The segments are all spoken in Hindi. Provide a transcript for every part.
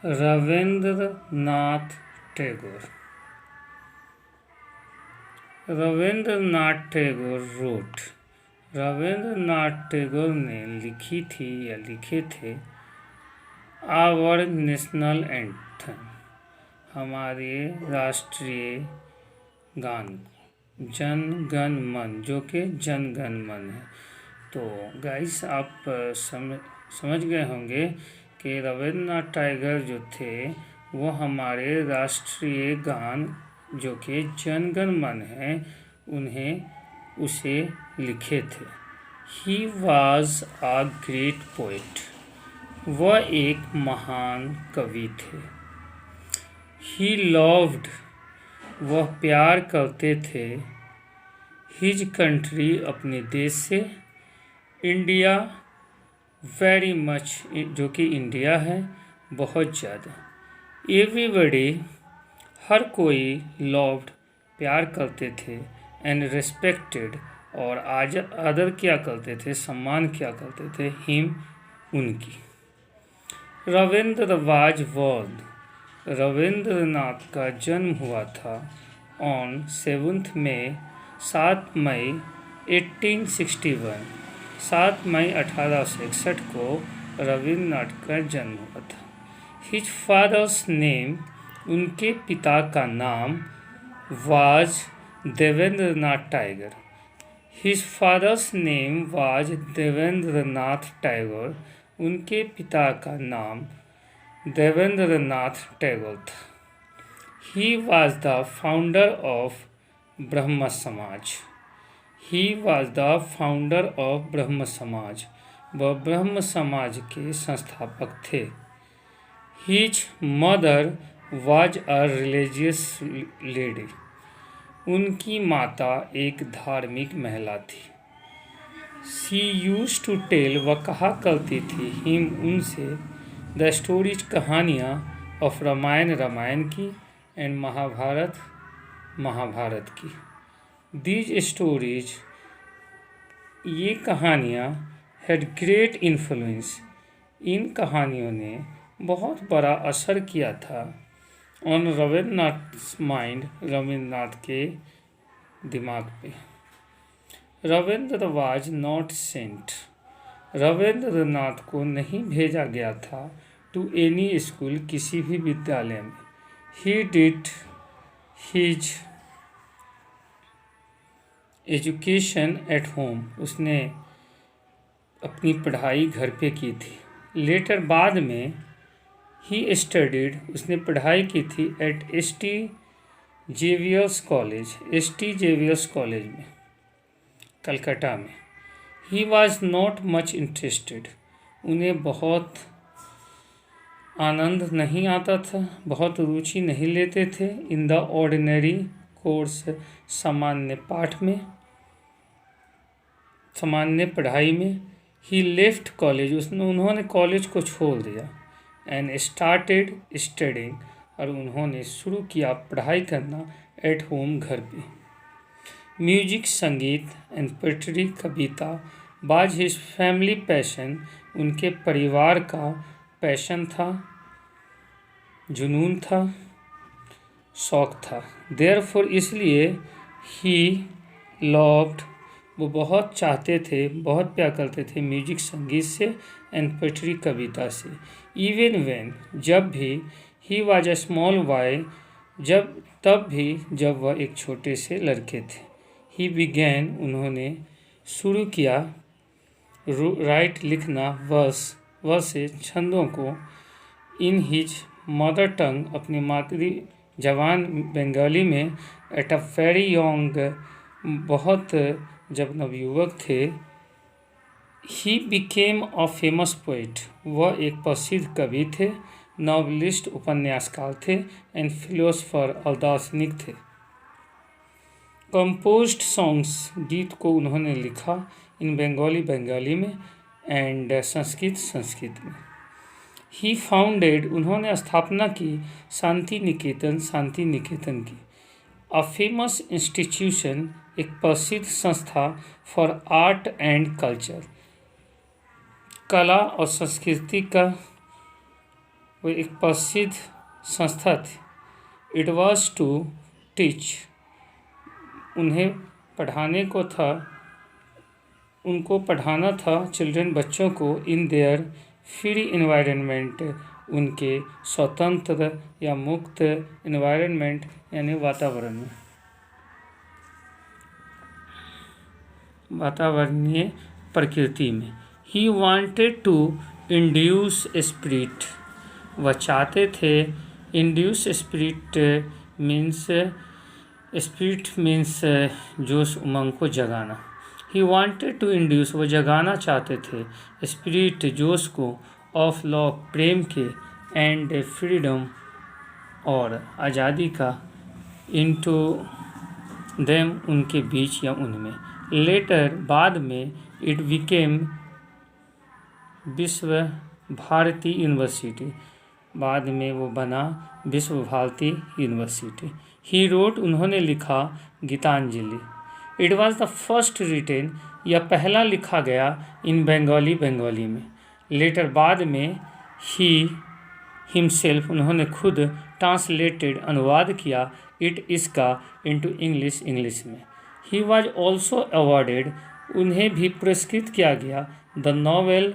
रविंद्रनाथ टैगोर। रविंद्रनाथ टैगोर रोट। रविंद्रनाथ टैगोर ने लिखी थी या लिखे थे आवर नेशनल एंथम, हमारे राष्ट्रीय गान जन गण मन, जो कि जन गण मन है। तो गाइस आप समझ गए होंगे कि रविंद्रनाथ टैगोर जो थे वो हमारे राष्ट्रीय गान जो कि जन गण मन है उसे लिखे थे। He was a great poet, वह एक महान कवि थे। ही लव्ड, वह प्यार करते थे। हिज कंट्री, अपने देश से। इंडिया वेरी मच, जो कि इंडिया है, बहुत ज़्यादा। एवरीबडी, हर कोई। लव्ड, प्यार करते थे। एंड रिस्पेक्टेड, और आदर क्या करते थे, सम्मान क्या करते थे, हिम, उनकी। रविंद्र वाज बोर्न, रविंद्रनाथ का जन्म हुआ था ऑन 7 मई 7 मई 1861, 7 मई 1861 को रविंद्रनाथ का जन्म हुआ था। हिज फादर्स नेम, उनके पिता का नाम, was Devendranath Tagore. His father's name was Devendranath Tagore, उनके पिता का नाम देवेंद्रनाथ टैगोर था। He was the founder of Brahmo Samaj. He was the founder of Brahmo Samaj, वह ब्रह्म समाज के संस्थापक थे। His mother was a religious lady, उनकी माता एक धार्मिक महिला थी। शी यूज्ड टू टेल, वह कहा करती थी, हिम, उनसे, द स्टोरीज, कहानियाँ, ऑफ रामायण, रामायण की, एंड महाभारत, महाभारत की। दीज स्टोरीज, ये कहानियाँ, हैड ग्रेट इन्फ्लुएंस, इन कहानियों ने बहुत बड़ा असर किया था ऑन रविंद्रनाथ माइंड, रविंद्रनाथ के दिमाग पे। Ravindra was not sent, Rabindranath को नहीं भेजा गया था टू एनी स्कूल, किसी भी विद्यालय में। He did his education at home, उसने अपनी पढ़ाई घर पे की थी। लेटर, बाद में, ही स्टडीड, उसने पढ़ाई की थी at st Xavier's college, st Xavier's college में, कलकत्ता में। He was not much interested, उन्हें बहुत आनंद नहीं आता था, बहुत रुचि नहीं लेते थे। इन द ऑर्डिनरी कोर्स, सामान्य पाठ में, सामान्य पढ़ाई में। ही लेफ्ट कॉलेज, उन्होंने कॉलेज को छोड़ दिया। एंड स्टार्टेड स्टडिंग, और उन्होंने शुरू किया पढ़ाई करना एट होम, घर पे। म्यूजिक, संगीत, and poetry, Kavita, was his family passion, उनके परिवार का पैशन था, जुनून था, शौक था। देयरफॉर, इसलिए, ही लव्ड, वो बहुत चाहते थे, बहुत प्यार करते थे म्यूजिक, संगीत से, एंड पोएट्री, कविता से। इवन व्हेन, जब भी, he was a small boy, तब भी जब वह एक छोटे से लड़के थे। ही बिगैन, उन्होंने शुरू किया, राइट, लिखना, वर्से, छंदों को, इन हिज मदर टंग, अपनी मातृ जबान बंगाली में, एट अ वेरी यंग, बहुत जब नवयुवक थे। He became a famous poet, वह एक प्रसिद्ध कवि थे, नॉवलिस्ट, उपन्यासकार थे, एंड फिलोसफर, और दार्शनिक थे। कंपोज्ड सॉन्ग्स, गीत को उन्होंने लिखा, इन बंगाली, बंगाली में, एंड संस्कृत, संस्कृत में। ही फाउंडेड, उन्होंने स्थापना की, शांति निकेतन, शांति निकेतन की। अ फेमस इंस्टीट्यूशन, एक प्रसिद्ध संस्था, फॉर आर्ट एंड कल्चर, कला और संस्कृति का वो एक प्रसिद्ध संस्था थी। इट वॉज टू टीच, उन्हें पढ़ाने को था, उनको पढ़ाना था चिल्ड्रन, बच्चों को, इन देयर फ्री इन्वायरमेंट, उनके स्वतंत्र या मुक्त इन्वायरमेंट यानी वातावरण में, वातावरणीय प्रकृति में। He wanted to induce spirit, वह चाहते थे, इंड्यूस स्पिरिट मीन्स जोश उमंग को जगाना। ही वांटेड टू इंड्यूस, वो जगाना चाहते थे, स्पिरिट जोश को, ऑफ लव प्रेम के, एंड फ्रीडम और आज़ादी का, इनटू देम उनके बीच या उनमें। लेटर बाद में, इट बिकेम विश्व भारती यूनिवर्सिटी, बाद में वो बना विश्व भारती यूनिवर्सिटी। ही रोट, उन्होंने लिखा, Gitanjali. It was the first written, यह पहला लिखा गया, इन बंगाली, बंगाली में। लेटर बाद में, ही हिमसेल्फ, उन्होंने खुद, ट्रांसलेटेड, अनुवाद किया, इट, इसका, इनटू इंग्लिश, इंग्लिश में। ही वॉज ऑल्सो अवॉर्डेड, उन्हें भी पुरस्कृत किया गया, द नोबेल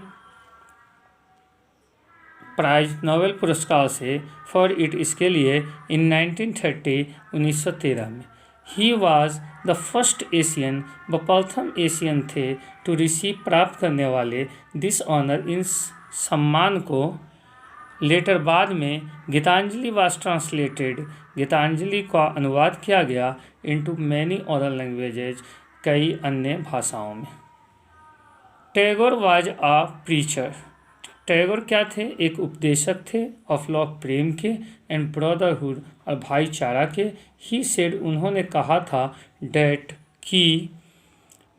प्राइज, नोबेल पुरस्कार से, फॉर इट, इसके लिए, इन 1930, 1913 में। He was the first Asian, वह प्रथम एशियन थे, टू रिसीव, प्राप्त करने वाले, दिस ऑनर, इन सम्मान को। लेटर बाद में, गीतांजलि वॉज ट्रांसलेटेड, गीतांजलि का अनुवाद किया गया, इनटू मैनी अदर लैंग्वेजेज, कई अन्य भाषाओं में। Tagore was a preacher, Tagore क्या थे, एक उपदेशक थे, ऑफ लव प्रेम के, एंड ब्रदरहुड और भाईचारा के। ही सेड, उन्होंने कहा था, डैट कि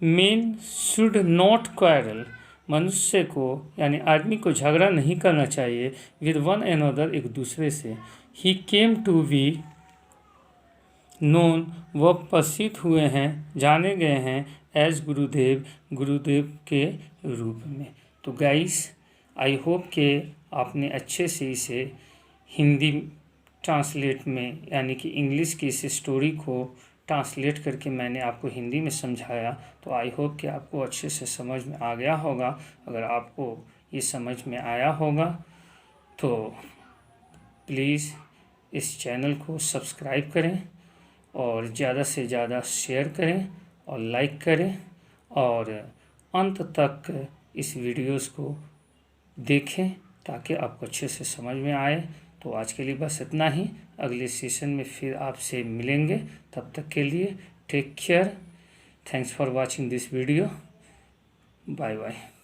मेन शुड नॉट क्वारल, मनुष्य को यानी आदमी को झगड़ा नहीं करना चाहिए, विद वन अनदर, एक दूसरे से। ही केम टू बी नोन, वह प्रसिद्ध हुए हैं, जाने गए हैं, एज गुरुदेव, गुरुदेव के रूप में। तो गाइस, आई होप कि आपने अच्छे से इसे हिंदी ट्रांसलेट में यानी कि इंग्लिश की इस स्टोरी को ट्रांसलेट करके मैंने आपको हिंदी में समझाया, तो आई होप कि आपको अच्छे से समझ में आ गया होगा। अगर आपको ये समझ में आया होगा तो प्लीज़ इस चैनल को सब्सक्राइब करें और ज़्यादा से ज़्यादा शेयर करें और लाइक करें और अंत तक इस वीडियोस को देखें ताकि आपको अच्छे से समझ में आए। तो आज के लिए बस इतना ही, अगले सेशन में फिर आपसे मिलेंगे, तब तक के लिए take care, thanks for watching this video, bye bye.